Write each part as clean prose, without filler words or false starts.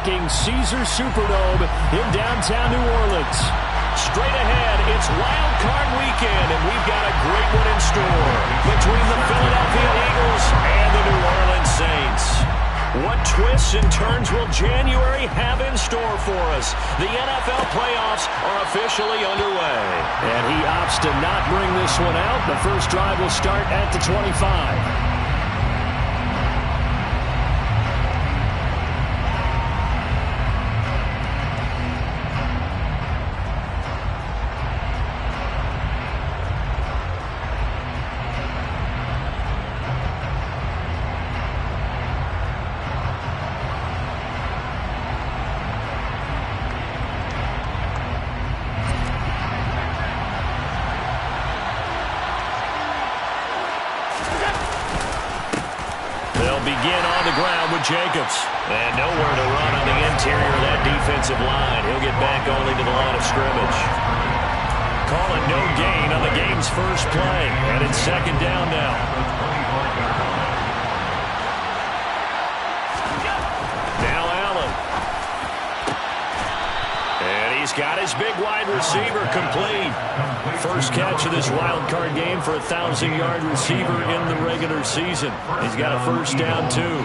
rocking Caesars Superdome in downtown New Orleans. Straight ahead, it's Wild Card Weekend, and we've got a great one in store between the Philadelphia Eagles and the New Orleans Saints. What twists and turns will January have in store for us? The NFL playoffs are officially underway. And he opts to not bring this one out. The first drive will start at the 25. Jacobs. And nowhere to run on the interior of that defensive line. He'll get back only to the line of scrimmage. Call it no gain on the game's first play. And it's second down now. Now Allen. And he's got his big wide receiver complete. First catch of this wild card game for a 1,000-yard receiver in the regular season. He's got a first down, too.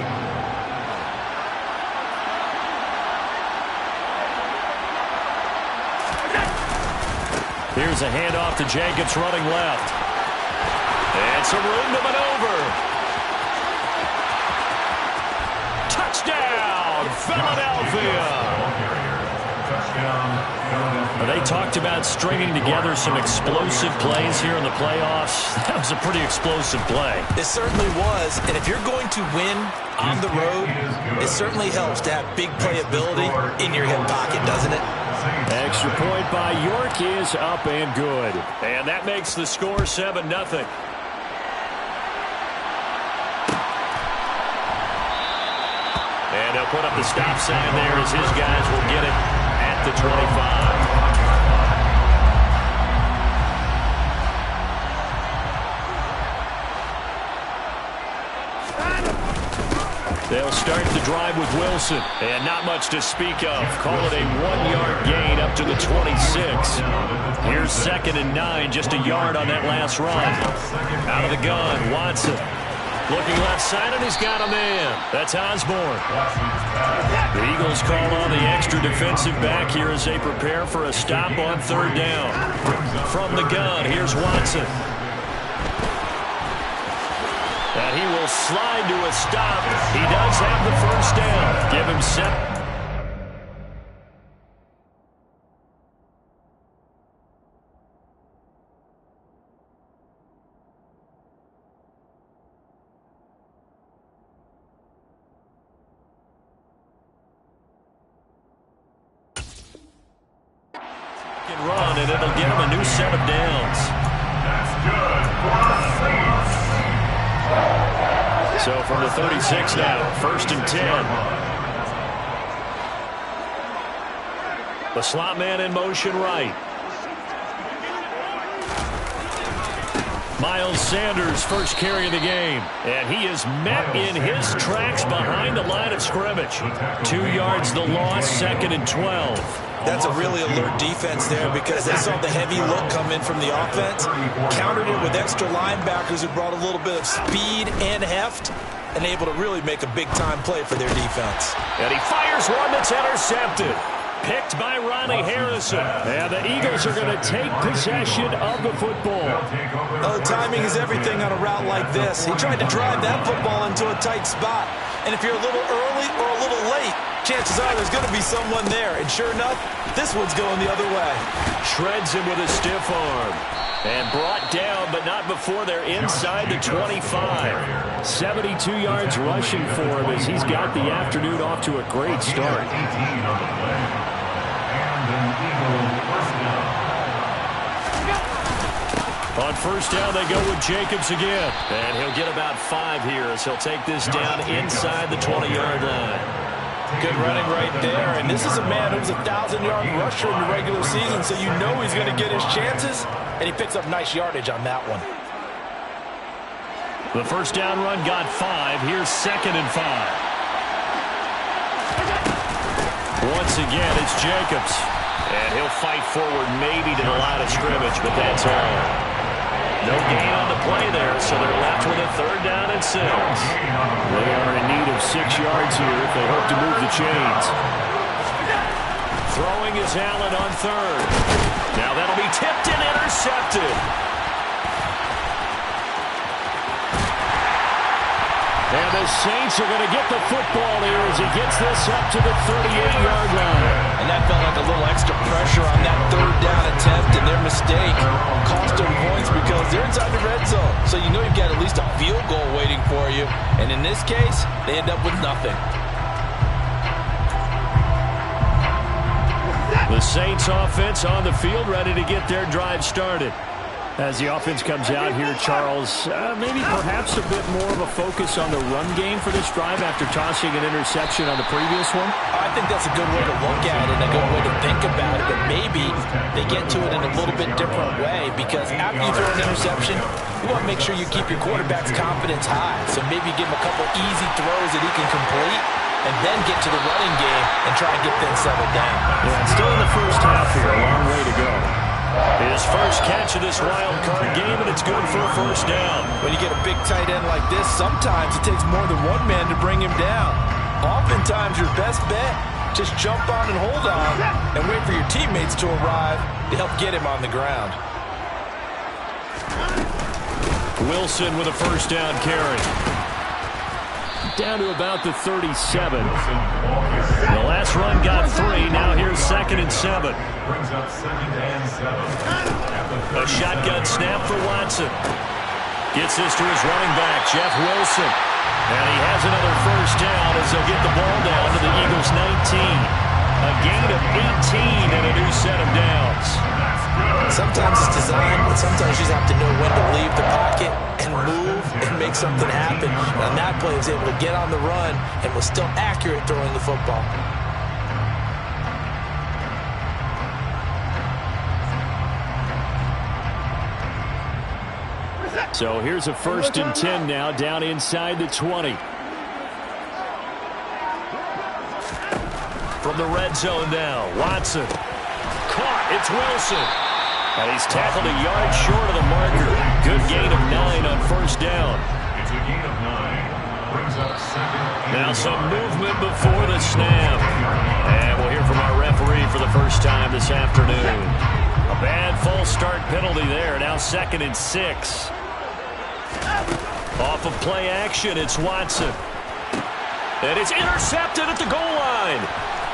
Here's a handoff to Jacobs running left. And some room to maneuver. Touchdown, Philadelphia. They talked about stringing together some explosive plays here in the playoffs. That was a pretty explosive play. It certainly was. And if you're going to win on the road, it certainly helps to have big playability in your hip pocket, doesn't it? Extra point by York is up and good. And that makes the score 7-0. And they'll put up the stop sign there as his guys will get it at the 25. They'll start the drive with Wilson. And not much to speak of. Call it a 1-yard gain up to the 26. Here's 2nd and 9, just a yard on that last run. Out of the gun, Watson. Looking left side, and he's got a man. That's Osborne. The Eagles call on the extra defensive back here as they prepare for a stop on 3rd down. From the gun, here's Watson. And he will slide to a stop. He does have the first down. Give him 7. Run, and it'll get him a new set of downs. That's good. So from the 36 now, 1st and 10. The slot man in motion right. Miles Sanders, first carry of the game. And he is met in his tracks behind the line of scrimmage. 2 yards the loss, 2nd and 12. That's a really alert defense there because they saw the heavy look come in from the offense, countered it with extra linebackers who brought a little bit of speed and heft, and able to really make a big-time play for their defense. And he fires one that's intercepted. Picked by Ronnie Harrison. And the Eagles are going to take possession of the football. Oh, timing is everything on a route like this. He tried to drive that football into a tight spot. And if you're a little early or a little late, chances are there's going to be someone there. And sure enough, this one's going the other way. Shreds him with a stiff arm. And brought down, but not before they're inside the 25. 72 yards rushing for him as he's got the afternoon off to a great start. On 1st down, they go with Jacobs again. And he'll get about 5 here as he'll take this down inside the 20-yard line. Good running right there. And this is a man who's a 1,000-yard rusher in the regular season, so you know he's going to get his chances. And he picks up nice yardage on that one. The first down run got 5. Here's 2nd and 5. Once again, it's Jacobs. And he'll fight forward maybe to the line of scrimmage, but that's all. No gain on the play there, so they're left with a 3rd down and 6. They are in need of 6 yards here if they hope to move the chains. Throwing is Allen on 3rd. Now that'll be tipped and intercepted. And the Saints are going to get the football here as he gets this up to the 38-yard line. And that felt like a little extra pressure on that 3rd down attempt, and their mistake cost them points because they're inside the red zone. So you know you've got at least a field goal waiting for you. And in this case, they end up with nothing. The Saints offense on the field, ready to get their drive started. As the offense comes out here, Charles, maybe perhaps a bit more of a focus on the run game for this drive after tossing an interception on the previous one? I think that's a good way to look at it and a good way to think about it, but maybe they get to it in a little bit different way because after you throw an interception, you want to make sure you keep your quarterback's confidence high. So maybe give him a couple easy throws that he can complete and then get to the running game and try and get things settled down. Yeah, still in the first half here, a long way to go. His first catch of this wild card game, and it's good for a 1st down. When you get a big tight end like this, sometimes it takes more than one man to bring him down. Oftentimes, your best bet, just jump on and hold on and wait for your teammates to arrive to help get him on the ground. Wilson with a 1st down carry. Down to about the 37. The last run got 3. Now here's 2nd and 7. A shotgun snap for Watson. Gets this to his running back, Jeff Wilson. And he has another 1st down as they'll get the ball down to the Eagles' 19. A gain of 18 and a new set of downs. Sometimes it's designed, but sometimes you just have to know when to leave the pocket and move and make something happen. And on that play, he was able to get on the run and was still accurate throwing the football. So here's a 1st and 10 now, down inside the 20. From the red zone now, Watson. Caught, it's Wilson. And he's tackled a yard short of the marker. Good gain of 9 on 1st down. It's a gain of 9. Brings up 2nd. Now some movement before the snap. And we'll hear from our referee for the first time this afternoon. A bad false start penalty there. Now 2nd and 6. Off of play action, it's Watson. And it's intercepted at the goal line.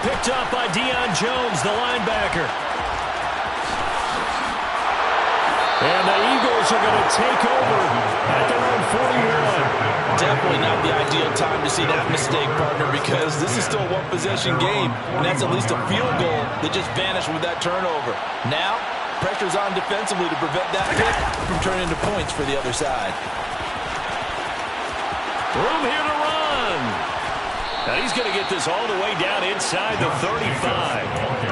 Picked up by Deion Jones, the linebacker. And the Eagles are going to take over at their own 41. Definitely not the ideal time to see that mistake, partner, because this is still a one-possession game, and that's at least a field goal that just vanished with that turnover. Now, pressure's on defensively to prevent that pick from turning into points for the other side. Room here to run. Now he's going to get this all the way down inside the 35.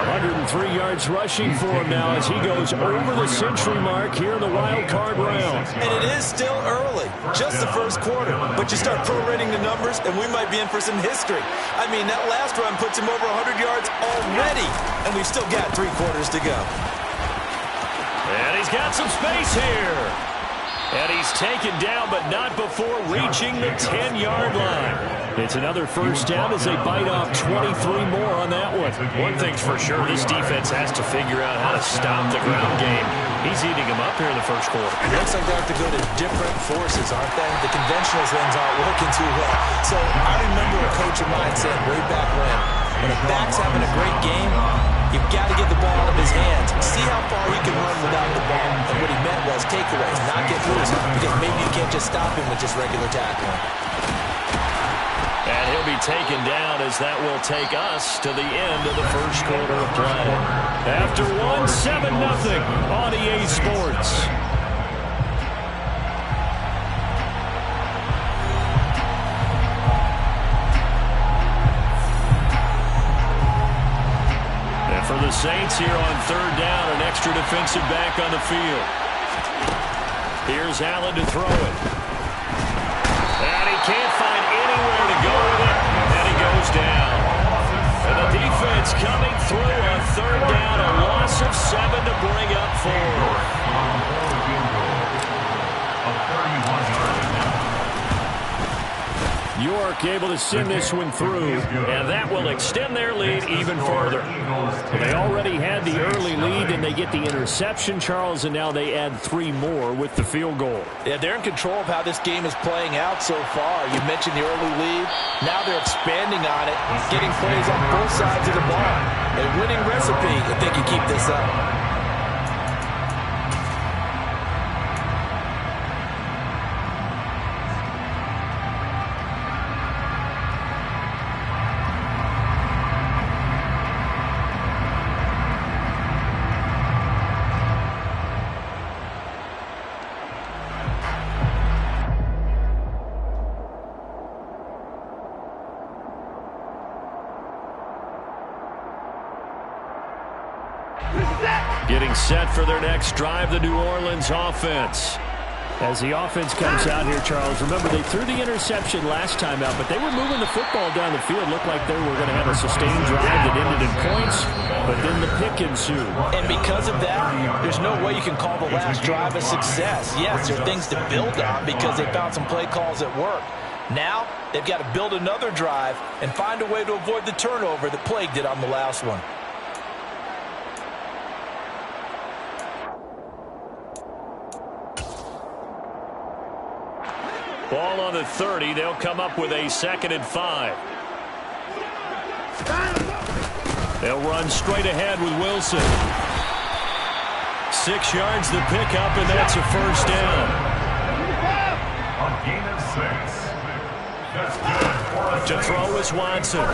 103 yards rushing for him now as he goes over the century mark here in the wild card round. And it is still early, just the first quarter. But you start prorating the numbers, and we might be in for some history. I mean, that last run puts him over 100 yards already, and we've still got 3 quarters to go. And he's got some space here. And he's taken down, but not before reaching the 10-yard line. It's another 1st down as they bite off 23 more on that one. One thing's for sure, this defense has to figure out how to stop the ground game. He's eating them up here in the first quarter. It looks like they have to go to different forces, aren't they? The conventional things aren't working too well. So I remember a coach of mine said way back when a back's having a great game, you've got to get the ball out of his hands. See how far he can run without the ball. And what he meant was takeaways, not get loose, because maybe you can't just stop him with just regular tackling. And he'll be taken down as that will take us to the end of the first quarter of play. After 7-0 on EA Sports. And for the Saints here on 3rd down, an extra defensive back on the field. Here's Allen to throw it. And he can't find anywhere to go with it, and he goes down. And the defense bring up 4. York able to send this one through, and that will extend their lead even further. They already had the early lead, and they get the interception, Charles, and now they add 3 more with the field goal. Yeah, they're in control of how this game is playing out so far. You mentioned the early lead. Now they're expanding on it, getting plays on both sides of the ball. A winning recipe if they can keep this up. Getting set for their next drive, the New Orleans offense. As the offense comes out here, Charles, remember they threw the interception last time out, but they were moving the football down the field. Looked like they were going to have a sustained drive that ended in points, but then the pick ensued. And because of that, there's no way you can call the last drive a success. Yes, there are things to build on because they found some play calls that work. Now, they've got to build another drive and find a way to avoid the turnover that plagued it on the last one. Ball on the 30. They'll come up with a 2nd and 5. They'll run straight ahead with Wilson. 6 yards the pickup, and that's a first down. A gain of 6. That's good. To throw is Watson.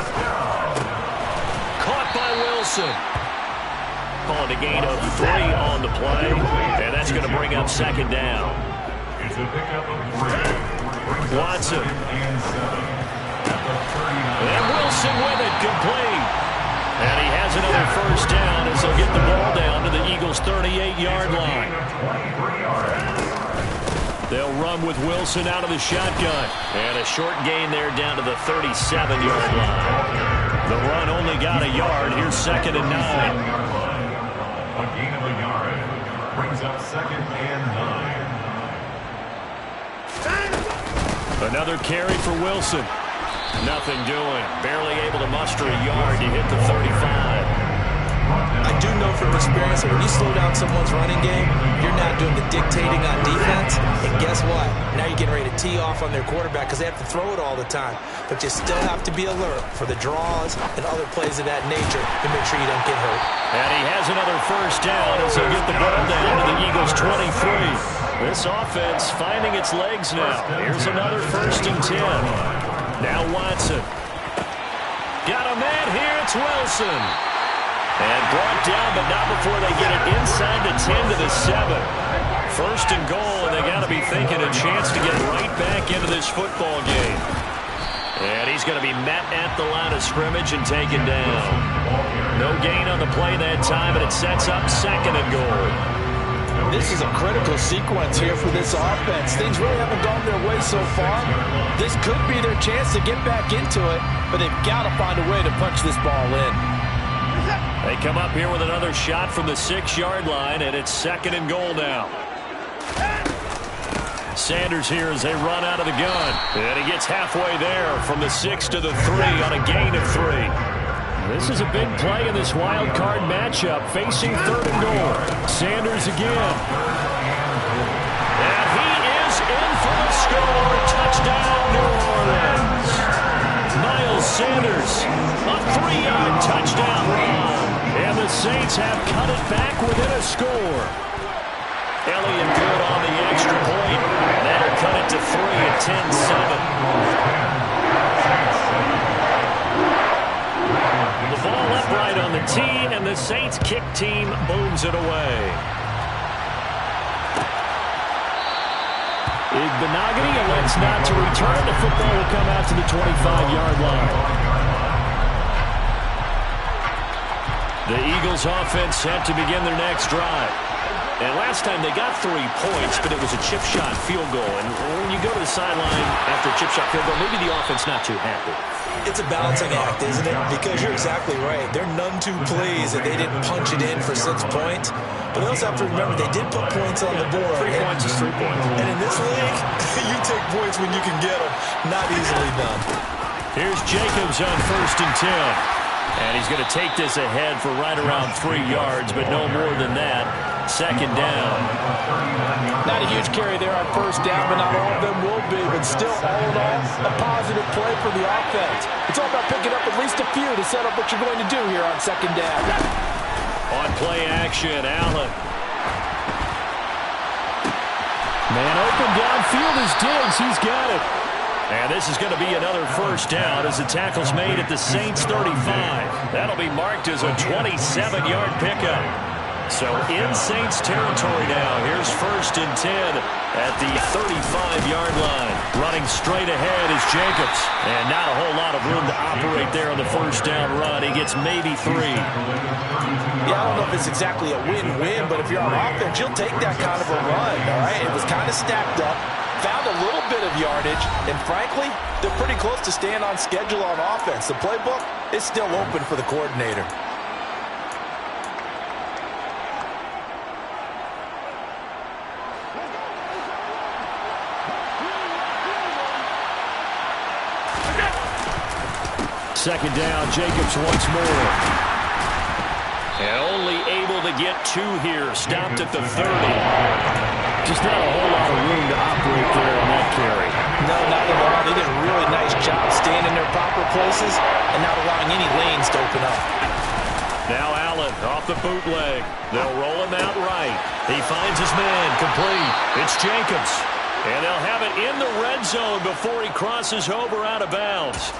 Caught by Wilson. Calling a gain of 3 on the play, and that's going to bring up 2nd down. It's a pickup of 3. Watson. And Wilson with it, complete. And he has another first down as they'll get the ball down to the Eagles' 38-yard line. They'll run with Wilson out of the shotgun. And a short gain there down to the 37-yard line. The run only got a yard. Here's 2nd and 9. A gain of a yard brings up 2nd and 9. Another carry for Wilson. Nothing doing. Barely able to muster a yard to hit the 35. I do know from experience that when you slow down someone's running game, you're not doing the dictating on defense. And guess what? Now you're getting ready to tee off on their quarterback because they have to throw it all the time. But you still have to be alert for the draws and other plays of that nature to make sure you don't get hurt. And he has another first down as they'll get the ball down to the Eagles' 23. This offense finding its legs now. Here's another 1st and 10. Now Watson. Got a man here. It's Wilson. And brought down, but not before they get it inside the 10 to the 7. 1st and goal, and they got to be thinking a chance to get right back into this football game. And he's going to be met at the line of scrimmage and taken down. No gain on the play that time, and it sets up 2nd and goal. This is a critical sequence here for this offense. Things really haven't gone their way so far. This could be their chance to get back into it, but they've got to find a way to punch this ball in. They come up here with another shot from the 6-yard line, and it's 2nd and goal now. Sanders here as they run out of the gun. And he gets halfway there from the 6 to the 3 on a gain of 3. This is a big play in this wild card matchup, facing 3rd and goal. Sanders again. And he is in for the score. Touchdown, New Orleans. Miles Sanders, a 3-yard touchdown run. And the Saints have cut it back within a score. Elliott good on the extra point. That'll cut it to 3 at 10-7. The ball upright on the tee, and the Saints kick team booms it away. Igbenogany elects not to return. The football will come out to the 25-yard line. The Eagles offense set to begin their next drive. And last time they got 3 points, but it was a chip shot field goal. And when you go to the sideline after a chip shot field goal, maybe the offense not too happy. It's a balancing act, isn't it? Because you're exactly right. They're none too pleased that they didn't punch it in for 6 points. But they also have to remember they did put points on the board. 3 points is 3 points. And in this league, you take points when you can get them. Not easily done. Here's Jacobs on 1st and 10. And he's going to take this ahead for right around 3 yards, but no more than that. 2nd down. Not a huge carry there on 1st down, but not all of them will be. But still, all in all, a positive play for the offense. It's all about picking up at least a few to set up what you're going to do here on 2nd down. On play action, Allen. Man open downfield is Diggs. He's got it. And this is going to be another 1st down as the tackle's made at the Saints 35. That'll be marked as a 27-yard pickup. So in Saints territory now. Here's 1st and 10 at the 35-yard line. Running straight ahead is Jacobs. And not a whole lot of room to operate there on the 1st down run. He gets maybe 3. Yeah, I don't know if it's exactly a win-win, but if you're on offense, you'll take that kind of a run, all right? It was kind of stacked up. Found a little bit of yardage, and frankly, they're pretty close to staying on schedule on offense. The playbook is still open for the coordinator. Second down, Jacobs once more. And only able to get 2 here. Stopped at the 30. Just not a whole lot of room to operate there on that carry. No, not at all. They did a really nice job staying in their proper places and not allowing any lanes to open up. Now Allen off the bootleg. They'll roll him out right. He finds his man complete. It's Jacobs. And they'll have it in the red zone before he crosses over out of bounds.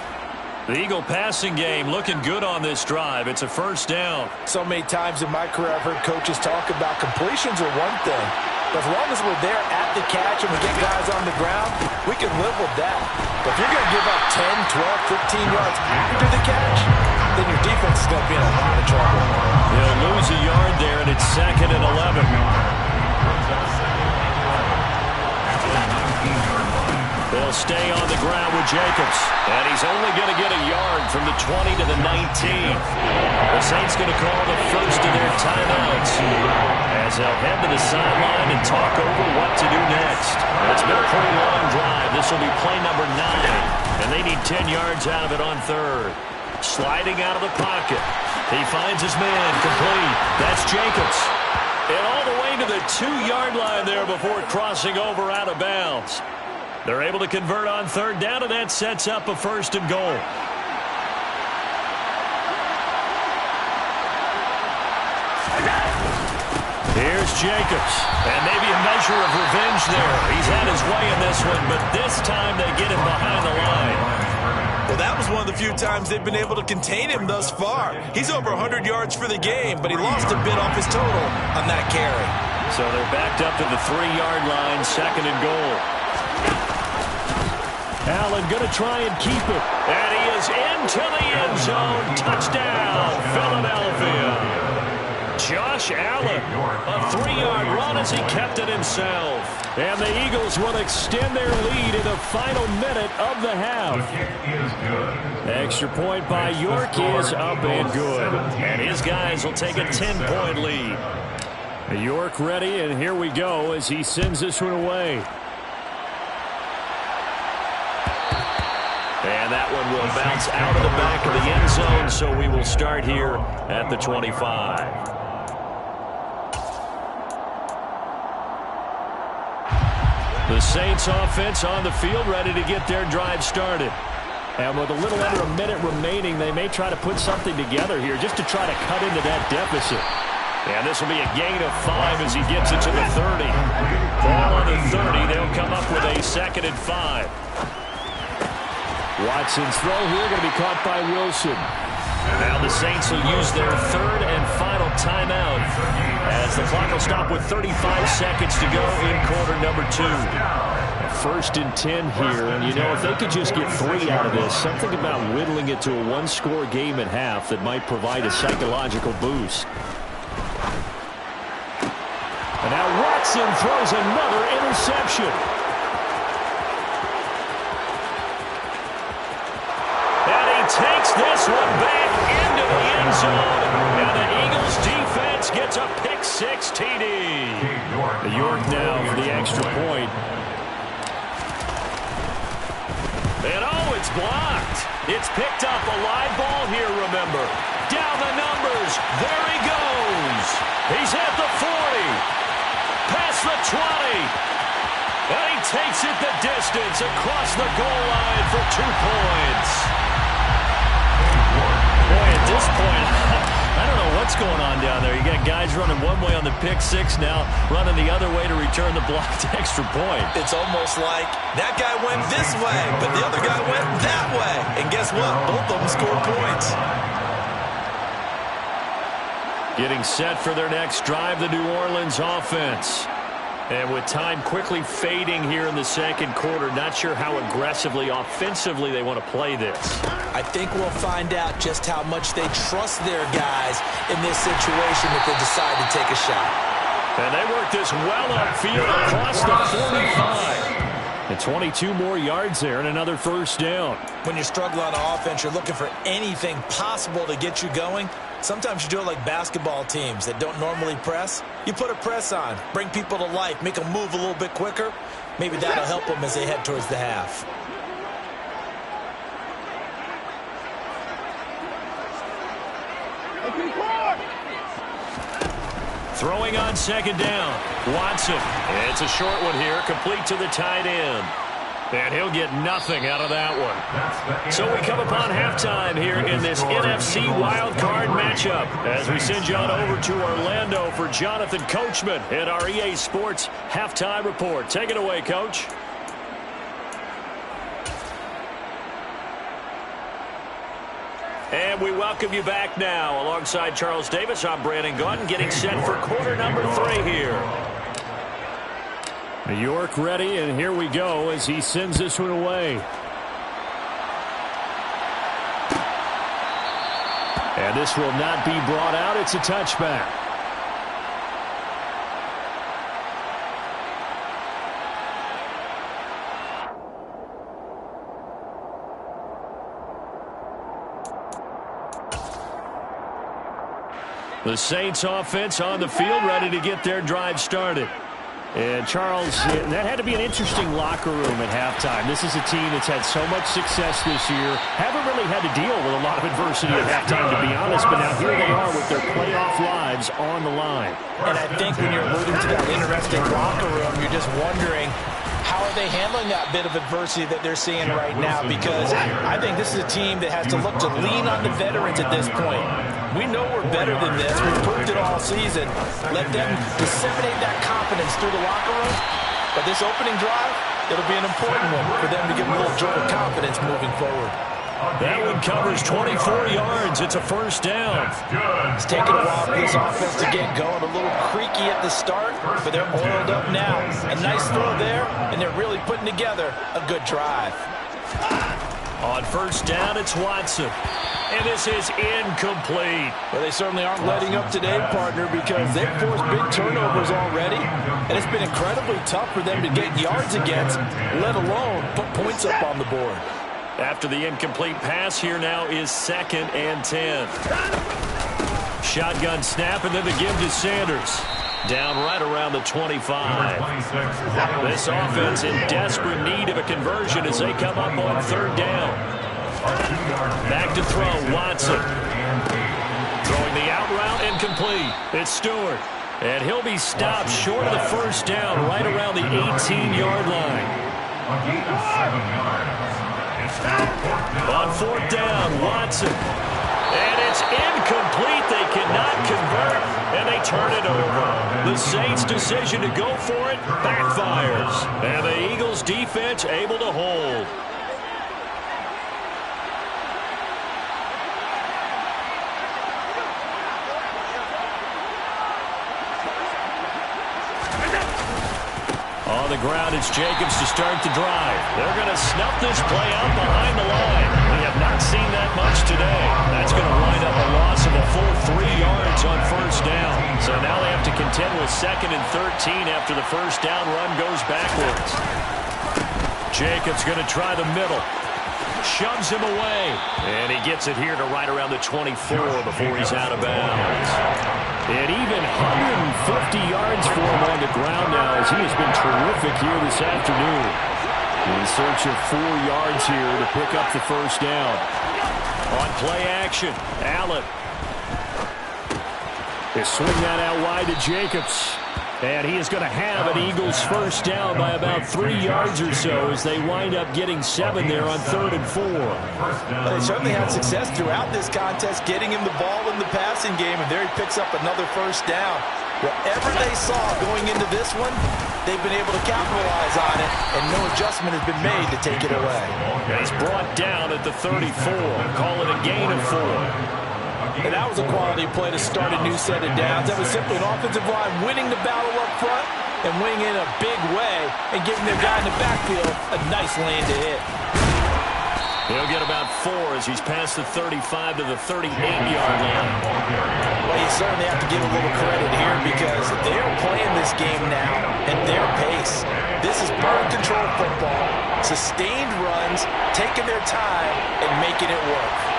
The Eagle passing game looking good on this drive. It's a 1st down. So many times in my career I've heard coaches talk about completions are one thing. But as long as we're there at the catch and we get guys on the ground, we can live with that. But if you're going to give up 10, 12, 15 yards after the catch, then your defense is going to be in a lot of trouble. They'll lose a yard there, and it's 2nd and 11. They'll stay on the ground with Jacobs. And he's only going to get a yard from the 20 to the 19. The Saints going to call the first of their timeouts as they'll head to the sideline and talk over what to do next. It's been a pretty long drive. This will be play number 9. And they need 10 yards out of it on 3rd. Sliding out of the pocket. He finds his man complete. That's Jacobs. And all the way to the 2-yard line there before crossing over out of bounds. They're able to convert on 3rd down, and that sets up a 1st and goal. Here's Jacobs, and maybe a measure of revenge there. He's had his way in this one, but this time they get him behind the line. Well, that was one of the few times they've been able to contain him thus far. He's over 100 yards for the game, but he lost a bit off his total on that carry. So they're backed up to the 3-yard line, 2nd and goal. Allen going to try and keep it. And he is into the end zone. Touchdown, Philadelphia. Josh Allen, a 3-yard run as he kept it himself. And the Eagles will extend their lead in the final minute of the half. Extra point by York is up and good. And his guys will take a 10-point lead. York ready, and here we go as he sends this one away. And that one will bounce out of the back of the end zone, so we will start here at the 25. The Saints offense on the field ready to get their drive started. And with a little under a minute remaining, they may try to put something together here just to try to cut into that deficit. And this will be a gain of 5 as he gets it to the 30. Ball on the 30, they'll come up with a 2nd and 5. Watson's throw here going to be caught by Wilson. Now the Saints will use their 3rd and final timeout as the clock will stop with 35 seconds to go in quarter number 2. 1st and 10 here, and you know, if they could just get 3 out of this, something about whittling it to a 1-score game at half that might provide a psychological boost. And now Watson throws another interception. And he takes this one back into the end zone. And the Eagles defense gets a pick-6 TD. York now for the extra point. And oh, it's blocked. It's picked up. A live ball here, remember. Down the numbers. There he goes. He's at the 40. Past the 20. And he takes it the distance across the goal line for 2 points. Boy, at this point, I don't know what's going on down there. You got guys running one way on the pick-6 now, running the other way to return the blocked extra point. It's almost like that guy went this way, but the other guy went that way. And guess what? Both of them scored points. Getting set for their next drive, the New Orleans offense. And with time quickly fading here in the second quarter, not sure how aggressively, offensively they want to play this. I think we'll find out just how much they trust their guys in this situation if they decide to take a shot. And they work this well upfield across the 45. And 22 more yards there and another first down. When you struggle on offense, you're looking for anything possible to get you going. Sometimes you do it like basketball teams that don't normally press. You put a press on, bring people to life, make them move a little bit quicker. Maybe that'll help them as they head towards the half. Throwing on second down. Watson. It's a short one here, complete to the tight end. And he'll get nothing out of that one. So we come upon halftime here in this NFC wildcard matchup as we send you on over to Orlando for Jonathan Coachman in our EA Sports halftime report. Take it away, Coach. And we welcome you back now. Alongside Charles Davis, I'm Brandon Gaudin, getting set for quarter number 3 here. York ready, and here we go as he sends this one away. And this will not be brought out. It's a touchback. The Saints offense on the field, ready to get their drive started. And, Charles, that had to be an interesting locker room at halftime. This is a team that's had so much success this year. Haven't really had to deal with a lot of adversity at halftime, to be honest. But now here they are with their playoff lives on the line. And I think when you're alluding to that interesting locker room, you're just wondering, how are they handling that bit of adversity that they're seeing right now? Because I think this is a team that has to look to lean on the veterans at this point. We know we're better than this. We've proved it all season. Let them disseminate that confidence through the locker room. But this opening drive, it'll be an important one for them to get a little jolt of confidence moving forward. That one covers 24 yards. It's a first down. It's taken a while for this offense to get going. A little creaky at the start, but they're oiled up now. A nice throw there, and they're really putting together a good drive. On first down, it's Watson. And this is incomplete. Well, they certainly aren't letting up today, partner, because they've forced big turnovers already. And it's been incredibly tough for them to get yards against, let alone put points up on the board. After the incomplete pass, here now is 2nd and 10. Shotgun snap, and then the give to Sanders. Down right around the 25. This offense in desperate need of a conversion as they come up on 3rd down. Back to throw, Watson. Throwing the out route and complete. It's Stewart. And he'll be stopped short of the first down right around the 18-yard line. On 4th down, Watson. And it's incomplete. They cannot convert, and they turn it over. The Saints' decision to go for it backfires. And the Eagles' defense able to hold. On the ground, it's Jacobs to start the drive. They're going to snuff this play out behind the line. We have not seen that much today. That's going to wind up a loss of a full 3 yards on first down. So now they have to contend with with 2nd and 13 after the first down run goes backwards. Jacobs going to try the middle. Shoves him away. And he gets it here to right around the 24 before he's out of bounds. And even 150 yards for him on the ground now, as he has been terrific here this afternoon. In search of 4 yards here to pick up the first down. On play action, Allen. They swing that out wide to Jacobs. And he is going to have an Eagles first down by about 3 yards or so as they wind up getting 7 there on 3rd and 4. They certainly had success throughout this contest, getting him the ball in the passing game, and there he picks up another first down. Whatever they saw going into this one, they've been able to capitalize on it, and no adjustment has been made to take it away. And he's brought down at the 34. Call it a gain of 4. And that was a quality play to start a new set of downs. That was simply an offensive line winning the battle up front and winning in a big way and giving their guy in the backfield a nice lane to hit. He'll get about 4 as he's past the 35 to the 38-yard line. Well, you certainly have to give a little credit here because they're playing this game now at their pace. This is ball control football, sustained runs, taking their time, and making it work.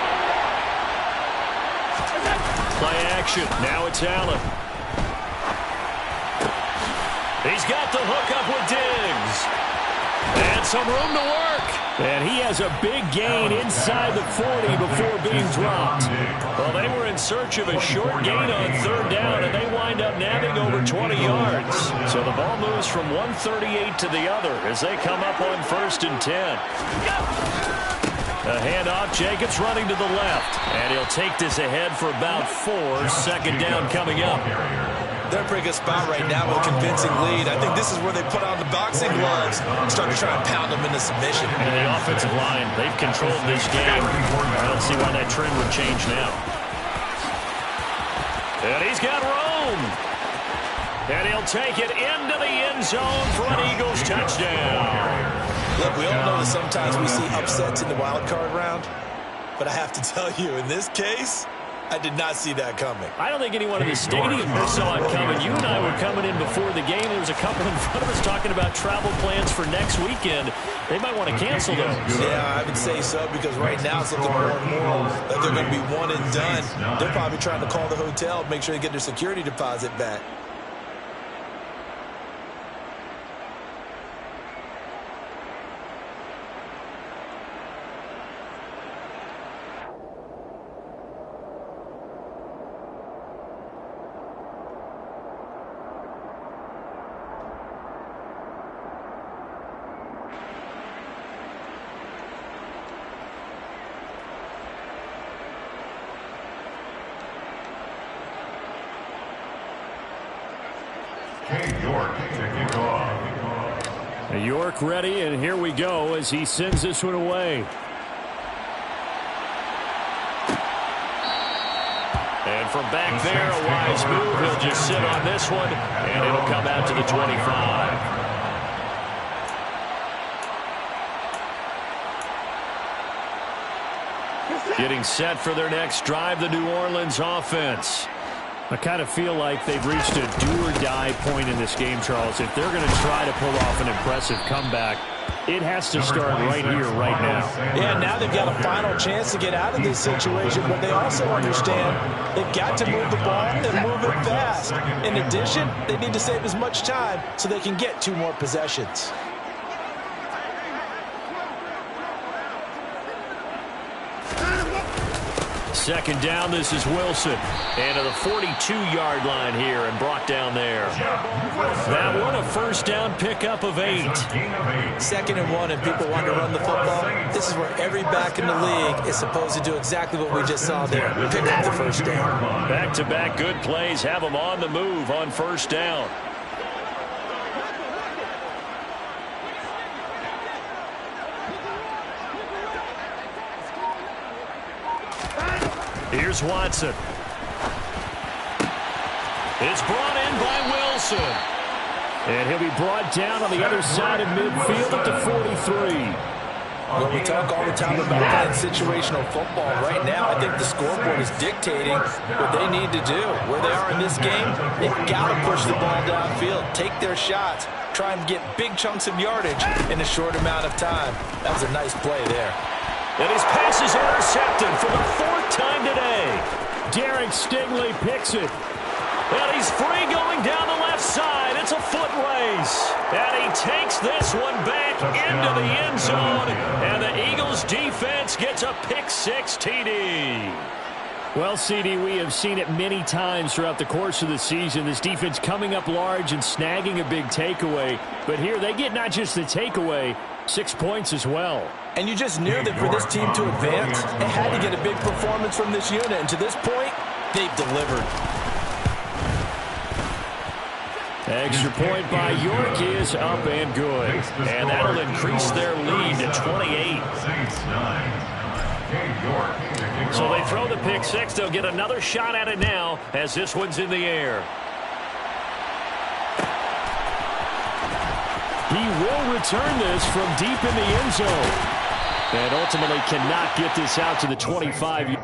Play action. Now it's Allen. He's got the hook up with Diggs. And some room to work. And he has a big gain inside the 40 before being dropped. Well, they were in search of a short gain on 3rd down, and they wind up nabbing over 20 yards. So the ball moves from 138 to the other as they come up on 1st and 10. A handoff, Jacobs running to the left. And he'll take this ahead for about 4. 2nd down coming up. They're in a pretty good spot right now with a convincing lead. I think this is where they put on the boxing gloves and start to try and pound them into submission. And the offensive line, they've controlled this game. I don't see why that trend would change now. And he's got room. And he'll take it into the end zone for an Eagles touchdown. Look, we all know that sometimes we see upsets in the wild card round, but I have to tell you, in this case, I did not see that coming. I don't think anyone in the stadium saw it coming. You and I were coming in before the game. There was a couple in front of us talking about travel plans for next weekend. They might want to cancel those. Yeah, I would say so because right now it's looking more and more that they're going to be one and done. They're probably trying to call the hotel, make sure they get their security deposit back. York ready, and here we go as he sends this one away. And from back there, a wise move. He'll just sit on this one, and it'll come out to the 25. Getting set for their next drive, the New Orleans offense. I kind of feel like they've reached a do-or-die point in this game, Charles. If they're going to try to pull off an impressive comeback, it has to start right here, right now. Yeah, now they've got a final chance to get out of this situation, but they also understand they've got to move the ball and move it fast. In addition, they need to save as much time so they can get 2 more possessions. Second down, this is Wilson. And to the 42-yard line here and brought down there. That one a first down pickup of 8. 2nd and 1 and people want to run the football. This is where every back in the league is supposed to do exactly what we just saw there. Pick up the first down. Back-to-back good plays have them on the move on first down. Here's Watson. It's brought in by Wilson. And he'll be brought down on the other side of midfield at the 43. Well, we talk all the time about playing situational football. Right now, I think the scoreboard is dictating what they need to do. Where they are in this game, they've got to push the ball downfield, take their shots, try and get big chunks of yardage in a short amount of time. That was a nice play there. And his pass is intercepted for the 4th time today. Derek Stingley picks it. And he's free going down the left side. It's a foot race. And he takes this one back into the end zone. And the Eagles defense gets a pick-6 TD. Well, CD, we have seen it many times throughout the course of the season. This defense coming up large and snagging a big takeaway. But here they get not just the takeaway, 6 points as well. And you just knew that for this team to advance, it had to get a big performance from this unit. And to this point, they've delivered. Extra point by York is up and good. And that'll increase their lead to 28. So they throw the pick-6. They'll get another shot at it now as this one's in the air. He will return this from deep in the end zone. And ultimately cannot get this out to the 25.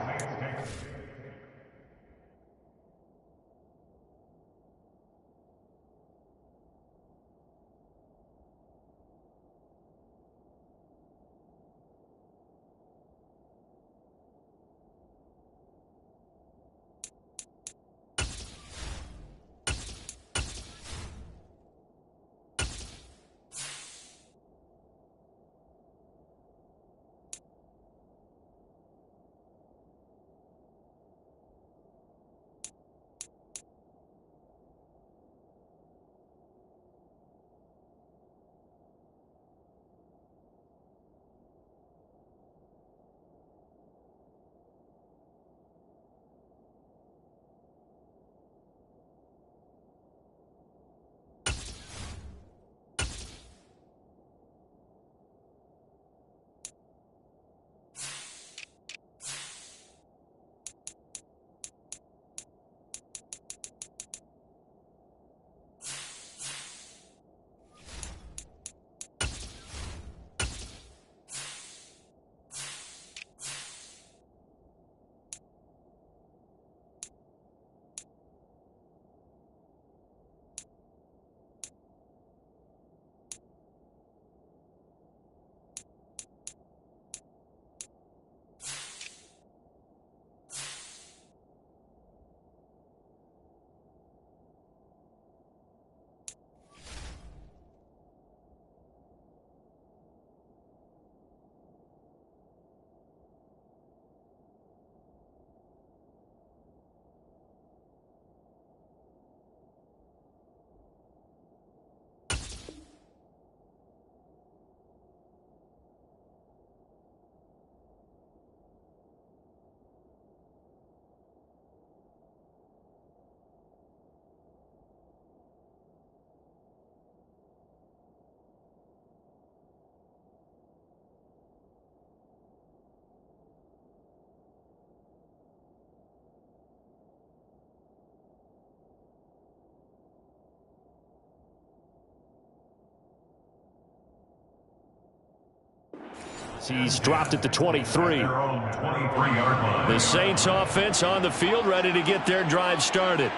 He's dropped at the 23. The Saints offense on the field ready to get their drive started.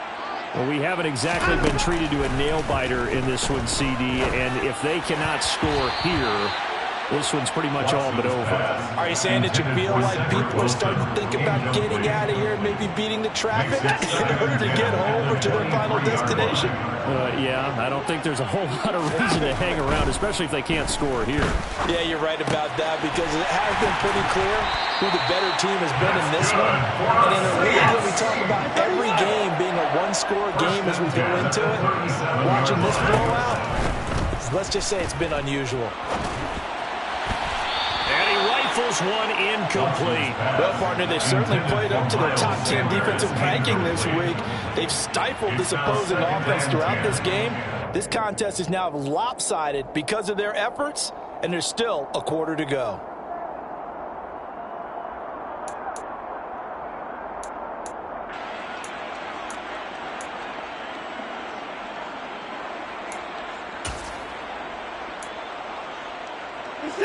Well, we haven't exactly been treated to a nail-biter in this one, CD, and if they cannot score here, this one's pretty much all but over. Are you saying that you feel like people are starting to think about getting out of here and maybe beating the traffic in order to get home or to their final destination? Yeah, I don't think there's a whole lot of reason to hang around, especially if they can't score here. Yeah, you're right about that because it has been pretty clear who the better team has been in this one. And in a league that we talk about every game being a one-score game as we go into it, watching this blowout, let's just say it's been unusual. One incomplete. Well, partner, they've certainly played up to their top 10 defensive ranking this week. They've stifled this opposing offense throughout this game. This contest is now lopsided because of their efforts, and there's still a quarter to go.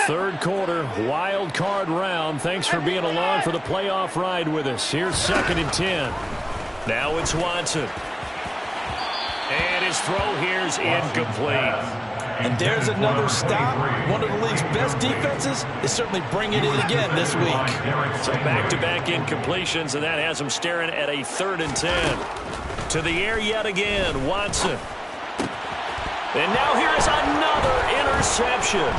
Third quarter, wild card round. Thanks for being along for the playoff ride with us. Here's 2nd and 10. Now it's Watson. And his throw here's incomplete. And there's another stop. One of the league's best defenses is certainly bringing it again this week. So back-to-back incompletions, and that has him staring at a 3rd and 10. To the air yet again, Watson. And now here is another interception.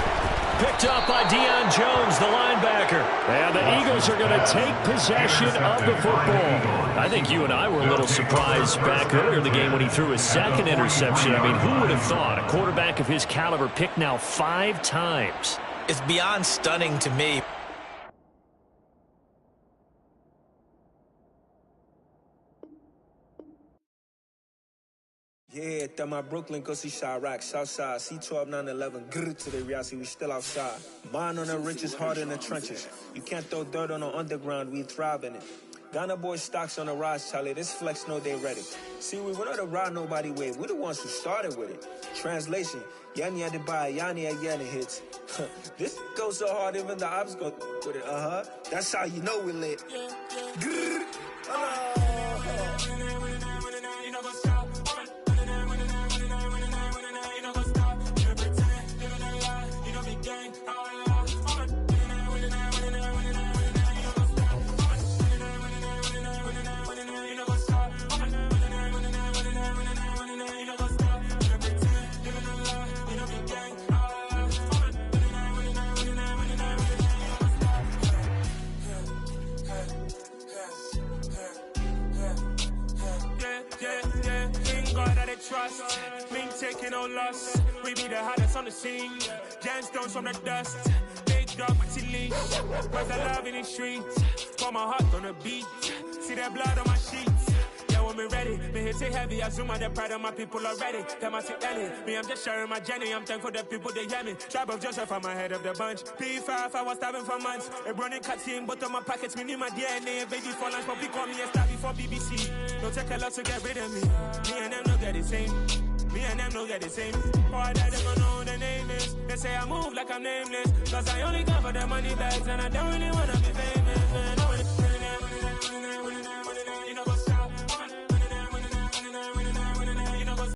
Picked up by Deion Jones, the linebacker. And the Eagles are going to take possession of the football. I think you and I were a little surprised back earlier in the game when he threw his 2nd interception. I mean, who would have thought a quarterback of his caliber picked now 5 times? It's beyond stunning to me. Yeah, that my Brooklyn go see Chirac, Southside, C12, 911, grrr to the reality, we still outside. Mine on the richest, heart in the trenches. You can't throw dirt on the underground, we thrive in it. Ghana boys stocks on the rise, Charlie, this flex know they ready. See, we were not to ride nobody with, we the ones who started with it. Translation, Yanni had to buy, Yanni again it hits. This goes so hard, even the ops go with it, That's how you know we lit. Grrr, Trust, me taking no loss. We be the hottest on the scene. Gemstones from the dust. Big dog, my leash. Where's the love in the streets? Pour my heart on the beat. See that blood on my sheets. Yeah, when me ready, me hit it heavy. I zoom out the pride of my people already. Them I see Ellie. Me, I'm just sharing my journey. I'm thankful that people they hear me. Tribe of Joseph, I'm ahead of the bunch. P5, I was starving for months. A running cutscene, but on my pockets, me need my DNA. Baby for lunch, but we call me a star before BBC. Don't take a lot to get rid of me. Me and them no get the same. Me and them no get the same. Boy, that they gonna know who the name is. They say I move like I'm nameless. Cause I only come for the money bags and I don't really wanna be famous, man.